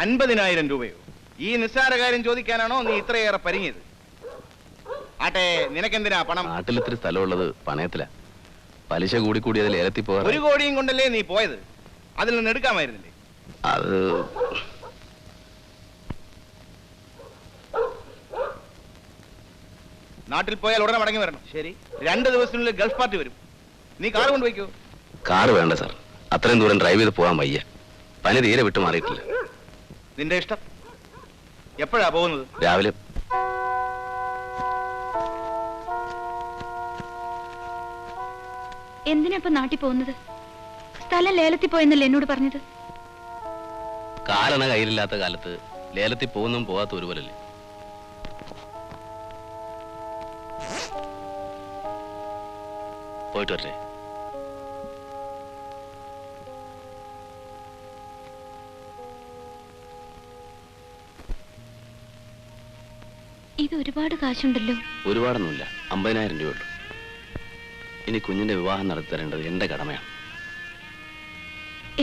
50,000 രൂപയോ? ഈ നിസ്സാര കാര്യം ചോദിക്കാനാണോ നീ ഇത്രയേറെ പരിങ്ങിയത്? ആട്ടെ, നിനക്കെന്തിനാ പണം? നാട്ടിൽ ഇത്തിരി സ്ഥലമുള്ളത് പണയത്തില. പലിശ കൂടി അതിൽ ഏലത്തി പോകാൻ 1 കോടിയും കൊണ്ടല്ലേ നീ പോയത്? അതിൽ നിന്ന് എടുക്കാമായിരുന്നില്ലേ? അത് നാട്ടിൽ പോയാൽ ഉടനെ മടങ്ങി വരണം. ശരി, 2 ദിവസത്തിനുള്ളിൽ ഗൾഫ് പാർട്ടി വരും. നീ കാർ കൊണ്ടുപോയിക്കോ. കാറ് വേണ്ട സാർ, അത്രയും ദൂരം ഡ്രൈവ് ചെയ്ത് പോകാൻ വയ്യ. പനി തീരെ വിട്ടു മാറിയിട്ടില്ല. നിന്റെ ഇഷ്ടം. എപ്പോഴാ പോകുന്നത്? രാവിലെ. എന്തിനാ ഇപ്പൊ നാട്ടിൽ പോകുന്നത്? സ്ഥലം ലേലത്തിൽ പോയെന്നല്ലേ എന്നോട് പറഞ്ഞത്? കാലണ കയ്യിലില്ലാത്ത കാലത്ത് ലേലത്തിൽ പോകുന്നതും പോകാത്ത ഒരുപോലല്ലേ. പോയിട്ട് വരട്ടെ. ഇത് ഒരുപാട് കാശുണ്ടല്ലോ. ഒരുപാടൊന്നുമില്ല, 50,000 രൂപയുള്ളൂ. ഇനി കുഞ്ഞിന്റെ വിവാഹം നടത്തി തരേണ്ടത് എന്റെ കടമയാണ്.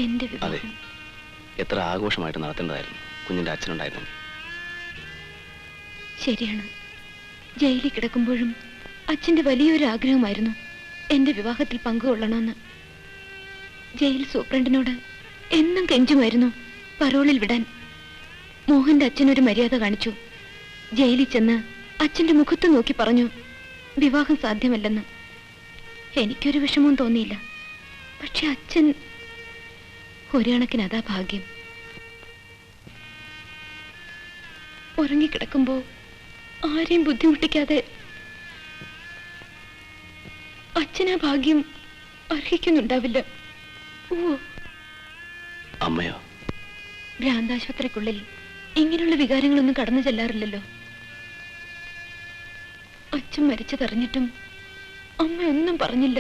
എന്റെ അതെ, എത്ര ആഘോഷമായിട്ട് നടത്തേണ്ടതായിരുന്നു കുഞ്ഞിന്റെ അച്ഛനുണ്ടായിരുന്നെങ്കിൽ. ശരിയാണ്. ജയിലിൽ കിടക്കുമ്പോഴും അച്ഛന്റെ വലിയൊരു ആഗ്രഹമായിരുന്നു എന്റെ വിവാഹത്തിൽ പങ്കുകൊള്ളണമെന്ന്. ജയിൽ സൂപ്രണ്ടിനോട് എന്നും കെഞ്ചുമായിരുന്നു പരോളിൽ വിടാൻ. മോഹന്റെ അച്ഛനൊരു മര്യാദ കാണിച്ചു. ജയിലിൽ ചെന്ന് അച്ഛന്റെ മുഖത്ത് നോക്കി പറഞ്ഞു വിവാഹം സാധ്യമല്ലെന്ന്. എനിക്കൊരു വിഷമവും തോന്നിയില്ല. പക്ഷെ അച്ഛൻ ഒരു കണക്കിന് അതാ ഭാഗ്യം. ഉറങ്ങിക്കിടക്കുമ്പോ ആരെയും ബുദ്ധിമുട്ടിക്കാതെ അച്ഛനാ ഭാഗ്യം അർഹിക്കുന്നുണ്ടാവില്ല. ഓ, അമ്മയോ? ഭ്രാന്താശുപത്രിക്കുള്ളിൽ ഇങ്ങനെയുള്ള വികാരങ്ങളൊന്നും കടന്നു ചെല്ലാറില്ലല്ലോ. അച്ഛൻ മരിച്ചതറിഞ്ഞിട്ടും അമ്മ ഒന്നും പറഞ്ഞില്ല.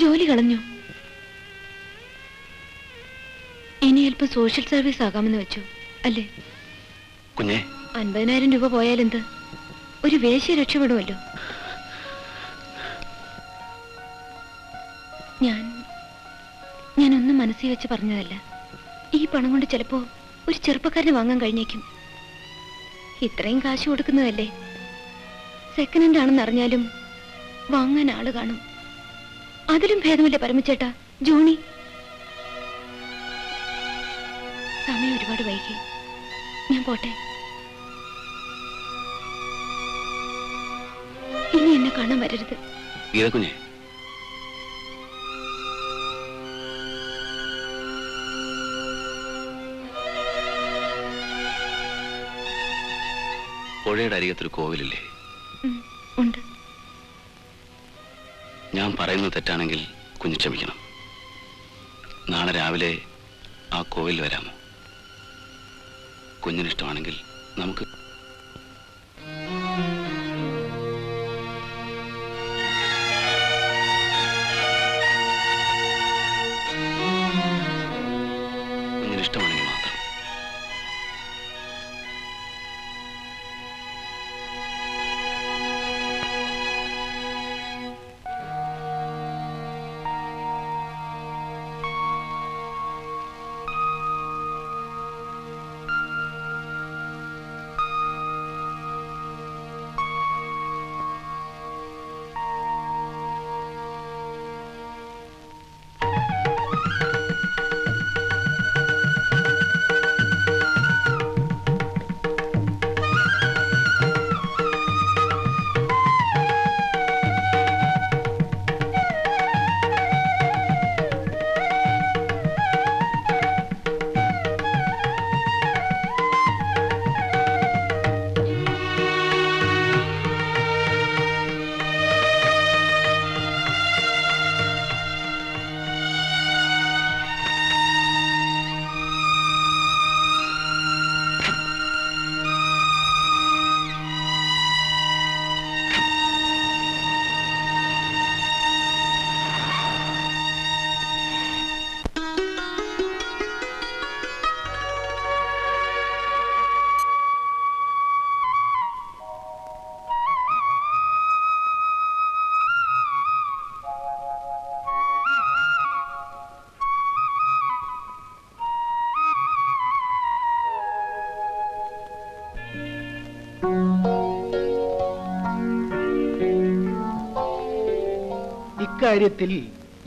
ജോലി കളഞ്ഞു. ഇനി അല്പം സോഷ്യൽ സർവീസ് ആകാമെന്ന് വെച്ചു അല്ലേ? കുഞ്ഞേ, 50,000 രൂപ പോയാലെന്ത്? ഒരു വേശ്യ രക്ഷപ്പെടുമല്ലോ. ഞാനൊന്നും മനസ്സിൽ വെച്ച് പറഞ്ഞതല്ല. ഈ പണം കൊണ്ട് ചിലപ്പോ ഒരു ചെറുപ്പക്കാരനെ വാങ്ങാൻ കഴിഞ്ഞേക്കും. ഇത്രയും കാശ് കൊടുക്കുന്നതല്ലേ. സെക്കൻഡ് ഹാൻഡ് ആണെന്ന് അറിഞ്ഞാലും വാങ്ങാൻ ആള് കാണും. അതിലും ഭേദമില്ല പരമച്ചേട്ടാ ജോണി. സമയം ഒരുപാട് വൈകി. ഞാൻ പോട്ടെ. ഇനി എന്നെ കാണാൻ വരരുത്. കുഞ്ഞേ, പുഴയുടെ അരികത്തൊരു കോവിലില്ലേ? ഉണ്ട്. ഞാൻ പറയുന്നത് തെറ്റാണെങ്കിൽ കുഞ്ഞ് ക്ഷമിക്കണം. നാളെ രാവിലെ ആ കോവിൽ വരാമോ? കുഞ്ഞിനിഷ്ടമാണെങ്കിൽ നമുക്ക്. കുഞ്ഞിനിഷ്ടമാണെങ്കിൽ മാത്രം. ഇക്കാര്യത്തിൽ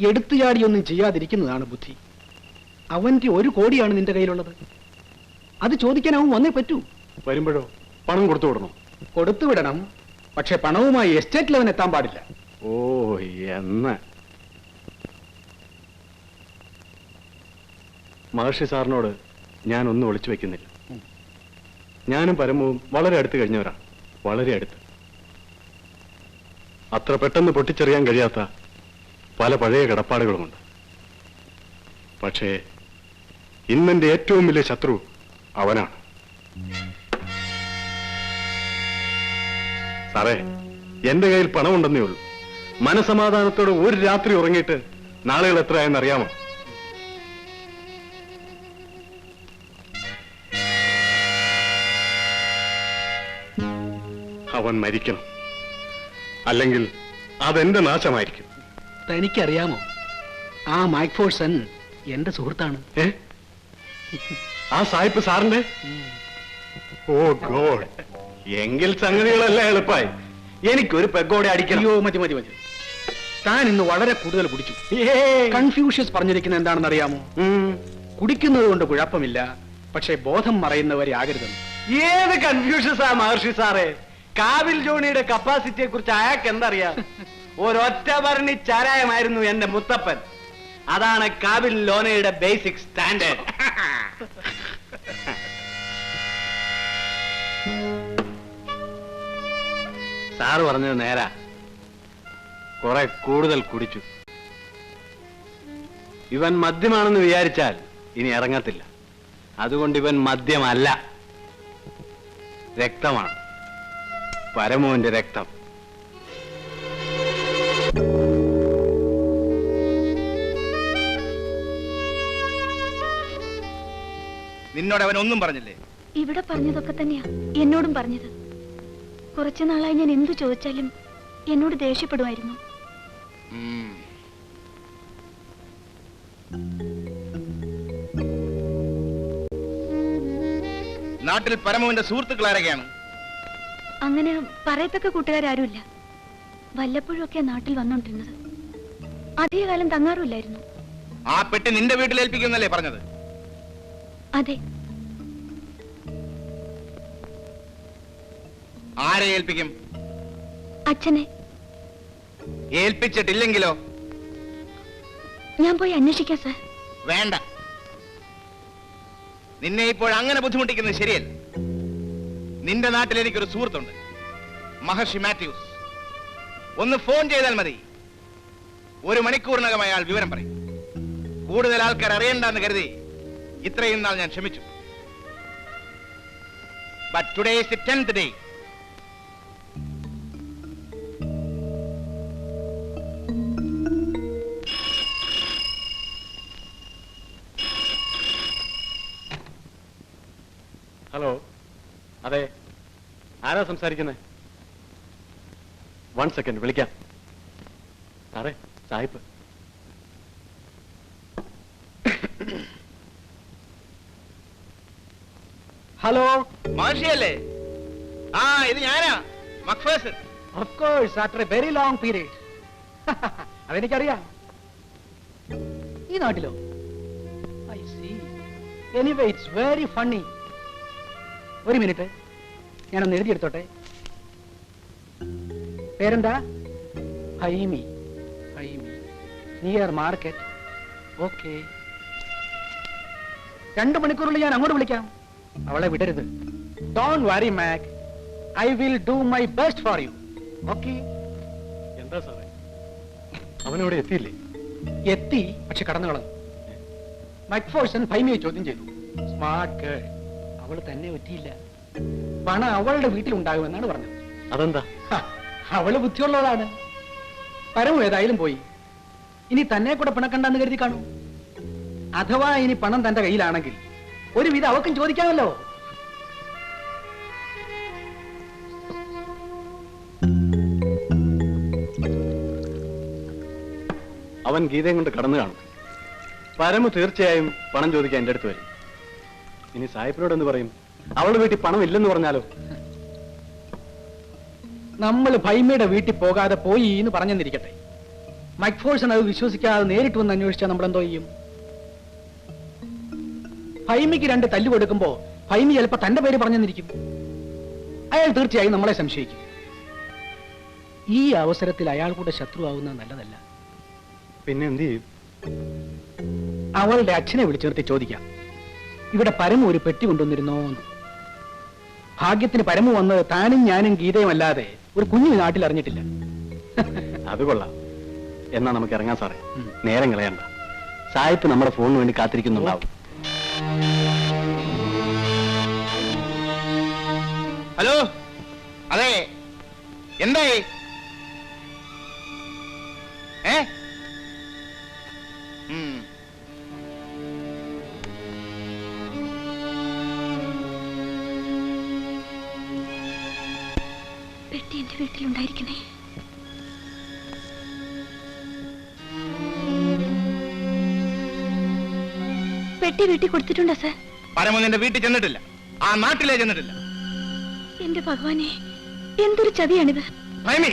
എടുത്തുചാടിയൊന്നും ചെയ്യാതിരിക്കുന്നതാണ് ബുദ്ധി. അവന്റെ 1 കോടിയാണ് നിന്റെ കയ്യിലുള്ളത്. അത് ചോദിക്കാൻ അവൻ വന്നേ പറ്റൂ. വരുമ്പോഴോ പണം കൊടുത്തു വിടണം? കൊടുത്തു വിടണം, പക്ഷെ പണവുമായി എസ്റ്റേറ്റിൽ അവൻ എത്താൻ പാടില്ല. ഓ എന്ന് മഹർഷി സാറിനോട് ഞാൻ ഒന്നും ഒളിച്ചു വെക്കുന്നില്ല. ഞാനും പരമവും വളരെ അടുത്ത് കഴിഞ്ഞവരാണ്, വളരെ അടുത്ത്. അത്ര പെട്ടെന്ന് പൊട്ടിച്ചെറിയാൻ കഴിയാത്ത പല പഴയ കടപ്പാടുകളുമുണ്ട്. പക്ഷേ ഇന്നെന്റെ ഏറ്റവും വലിയ ശത്രു അവനാണ്. സാറേ, എന്റെ കയ്യിൽ പണമുണ്ടെന്നേ ഉള്ളൂ. മനസമാധാനത്തോടെ ഒരു രാത്രി ഉറങ്ങിയിട്ട് നാളുകൾ എത്രയായെന്ന് അറിയാമോ? അവൻ മരിക്കണം, അല്ലെങ്കിൽ അതെന്റെ നാശമായിരിക്കും. തനിക്കറിയാമോ, ആ മൈക്ക് ഫോഴ്സൺ എന്റെ സുഹൃത്താണ്. ആ സായിപ്പ് സാറിന്റെ? ഓ ഗോഡ്, എങ്കിൽ സംഗതികളെല്ലാം എളുപ്പമായി. എനിക്കൊരു പെഗോടെ അടിക്കണം. അയ്യോ, മതി മതി മതി. താൻ ഇന്ന് വളരെ കൂടുതൽ കുടിച്ചു. കൺഫ്യൂഷ്യസ് പറഞ്ഞിരിക്കുന്നത് എന്താണെന്ന് അറിയാമോ? കുടിക്കുന്നത് കൊണ്ട് കുഴപ്പമില്ല, പക്ഷെ ബോധം മറയുന്നവരെ ആകരുതെന്ന്. ഏത് കൺഫ്യൂഷൻസാ മഹർഷി സാറേ? കാവിൽ ജോണിയുടെ കപ്പാസിറ്റിയെ കുറിച്ച് അയാൾക്ക് എന്തറിയാം? ഒരൊറ്റ ഭരണി ചാരായമായിരുന്നു എന്റെ മുത്തപ്പൻ. അതാണ് കാവിൽ ലോനയുടെ ബേസിക് സ്റ്റാൻഡേർഡ്. സാറ് പറഞ്ഞത് നേരാ, കുറെ കൂടുതൽ കുടിച്ചു. ഇവൻ മദ്യമാണെന്ന് വിചാരിച്ചാൽ ഇനി ഇറങ്ങത്തില്ല. അതുകൊണ്ട് ഇവൻ മദ്യമല്ല, രക്തമാണ്. പരമോന്റെ രക്തം. നിന്നോട് അവൻ ഒന്നും പറഞ്ഞില്ലേ? ഇവിടെ പറഞ്ഞതൊക്കെ തന്നെയാ എന്നോടും പറഞ്ഞത്. കുറച്ചു നാളായി ഞാൻ എന്തു ചോദിച്ചാലും എന്നോട് ദേഷ്യപ്പെടുമായിരുന്നു. നാട്ടിൽ പരമോന്റെ സുഹൃത്തുക്കൾ ആരൊക്കെയാണ്? അങ്ങനെ പറയത്തക്ക കൂട്ടുകാരാരുമില്ല. വല്ലപ്പോഴും ഒക്കെ നാട്ടിൽ വന്നോണ്ടിരുന്നത്. അധികകാലം തങ്ങാറുമില്ലായിരുന്നു. ആ പെട്ടി നിന്റെ വീട്ടിൽ ഏൽപ്പിക്കുന്നല്ലേ പറഞ്ഞത്? അതെ. ആരെ ഏൽപ്പിക്കും? അച്ഛനെ. ഏൽപ്പിച്ചിട്ടില്ലെങ്കിലോ? ഞാൻ പോയി അന്വേഷിക്കാം സാർ. വേണ്ട, നിന്നെ ഇപ്പോൾ അങ്ങനെ ബുദ്ധിമുട്ടിക്കുന്നത് ശരിയല്ല. നിന്റെ നാട്ടിൽ എനിക്കൊരു സുഹൃത്തുണ്ട്, മഹർഷി മാത്യൂസ്. ഒന്ന് ഫോൺ ചെയ്താൽ മതി, 1 മണിക്കൂറിനകം അയാൾ വിവരം പറയും. കൂടുതൽ ആൾക്കാർ അറിയണ്ടെന്ന് കരുതി ഇത്രയും നാൾ ഞാൻ ക്ഷമിച്ചു. But today is the 10th day. Hello, അതെ, ആരാ സംസാരിക്കുന്നത്? 1 സെക്കൻഡ്, വിളിക്കാം. സാറേ, സായിപ്പ്. ഹലോ, മഹർഷിയല്ലേ? ആ, ഇത് ഞാനാ, McPherson. Of course, after a very long period. അതെനിക്കറിയാം. ഈ നാട്ടിലോ? I see. Anyway, it's very funny. ഒരു മിനിറ്റ്, ഞാനൊന്ന് എഴുതിയെടുത്തോട്ടെ. പേരെന്താ? ഹൈമി. ഹൈമി, നിയർ മാർക്കറ്റ്. ഓക്കെ, 2 മണിക്കൂറിൽ ഞാൻ അങ്ങോട്ട് വിളിക്കാം. അവളെ വിടരുത്. Don't worry Mac, I will do my best for you. Okay? എന്താ സാറേ, അവനവിടെ എത്തിയില്ലേ? എത്തി, പക്ഷെ കടന്നു കളഞ്ഞു. മൈക്ക് ഫോഴ്സൺ ഫൈമിയെ ചോദ്യം ചെയ്തു. Smart girl. അവള് തന്നെ പറ്റിയില്ല. പണം അവളുടെ വീട്ടിലുണ്ടാകുമെന്നാണ് പറഞ്ഞത്. അതെന്താ? അവള് ബുദ്ധിയുള്ളവളാണ്. പരമു ഏതായാലും പോയി. ഇനി തന്നെ കൂടെ പിണക്കണ്ടെന്ന് കരുതി കാണൂ. അഥവാ ഇനി പണം തന്റെ കയ്യിലാണെങ്കിൽ ഒരുവിധം അവക്കും ചോദിക്കാമല്ലോ. അവൻ ഗീതയും കൊണ്ട് കടന്നു കാണും. പരമു തീർച്ചയായും പണം ചോദിക്കാൻ എന്റെ അടുത്ത് വരും. ഇനി സായിപ്പിനോട് എന്ന് പറയും? അവളുടെ വീട്ടിൽ പണം ഇല്ലെന്ന് പറഞ്ഞാലോ? നമ്മൾ ഭൈമയുടെ വീട്ടിൽ പോകാതെ പോയി എന്ന് പറഞ്ഞെന്നിരിക്കട്ടെ. മൈക്ക് ഫോഴ്സൺ അത് വിശ്വസിക്കാതെ നേരിട്ട് വന്ന് അന്വേഷിച്ചാൽ നമ്മൾ എന്തോ ചെയ്യും? ഫൈമിക്ക് 2 തല്ല് കൊടുക്കുമ്പോ ഫൈമി ചിലപ്പോ തന്റെ പേര് പറഞ്ഞെന്നിരിക്കും. അയാൾ തീർച്ചയായും നമ്മളെ സംശയിക്കും. ഈ അവസരത്തിൽ അയാൾ കൂടെ ശത്രുവാകുന്നത് നല്ലതല്ല. പിന്നെ എന്ത് ചെയ്യും? അവളുടെ അച്ഛനെ വിളിച്ചു നിർത്തി ചോദിക്കാം, ഇവിടെ പരമു ഒരു പെട്ടി കൊണ്ടുവന്നിരുന്നോന്ന്. ഭാഗ്യത്തിന് പരമു വന്നത് താനും ഞാനും ഗീതയും അല്ലാതെ ഒരു കുഞ്ഞു നാട്ടിൽ അറിഞ്ഞിട്ടില്ല. അത് കൊള്ളാം. എന്നാ നമുക്ക് ഇറങ്ങാൻ സാറേ, നേരം കളയണ്ട. സായിപ്പ് നമ്മുടെ ഫോണിന് വേണ്ടി കാത്തിരിക്കുന്നുണ്ടാവും. ഹലോ, അതെ, എന്തായി? ഏ പെട്ടി എന്റെ വീട്ടിലുണ്ടായിരിക്കണേ. പെട്ടി വീട്ടിൽ കൊടുത്തിട്ടുണ്ടോ സാർ? പരമു നിന്റെ വീട്ടിൽ ചെന്നിട്ടില്ല, ആ നാട്ടിലേ ചെന്നിട്ടില്ല. എന്റെ ഭഗവാനെ, എന്തൊരു ചതിയാണിത്. ഫൈമി,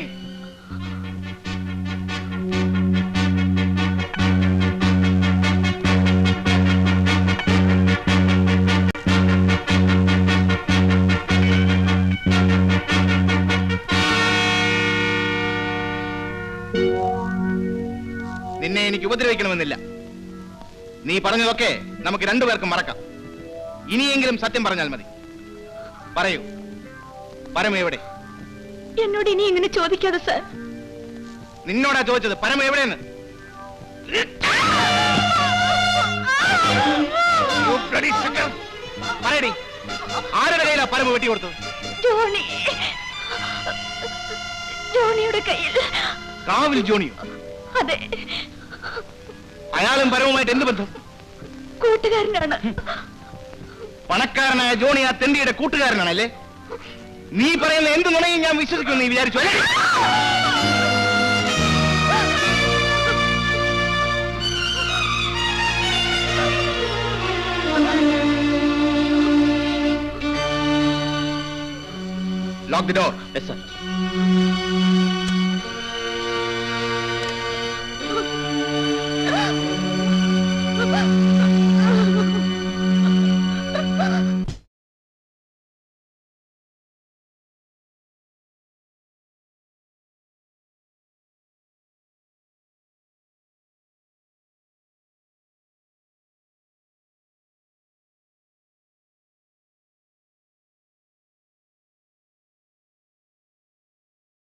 നിന്നെ എനിക്ക് ഉപദ്രവിക്കണമെന്നില്ല. നീ പറഞ്ഞതൊക്കെ നമുക്ക് രണ്ടുപേർക്കും മറക്കാം. ഇനിയെങ്കിലും സത്യം പറഞ്ഞാൽ മതി. പറയൂ, പരമ എവിടെ? എന്നോട് ഇനി ഇങ്ങനെ ചോദിക്കാതെ സാർ. നിന്നോടാ ചോദിച്ചത്, പരമ എവിടെയെന്ന്. പറയടി, ആരുടെ കയ്യിലാ പരമ വെട്ടി കൊടുത്തത്? ജോണി, ജോണിയുടെ കയ്യിൽ. കാവിൽ ജോണിയോ? അതെ. അയാളും പരവുമായിട്ട് എന്ത് ബന്ധം? കൂട്ടുകാരനാണ്. പണക്കാരനായ ജോണി ആ തെണ്ടിയുടെ കൂട്ടുകാരനാണല്ലേ? നീ പറയുന്ന എന്ത് നുണയും ഞാൻ വിശ്വസിക്കുമെന്ന് നീ വിചാരിച്ചു അല്ലേ? Lock the door. Yes, sir.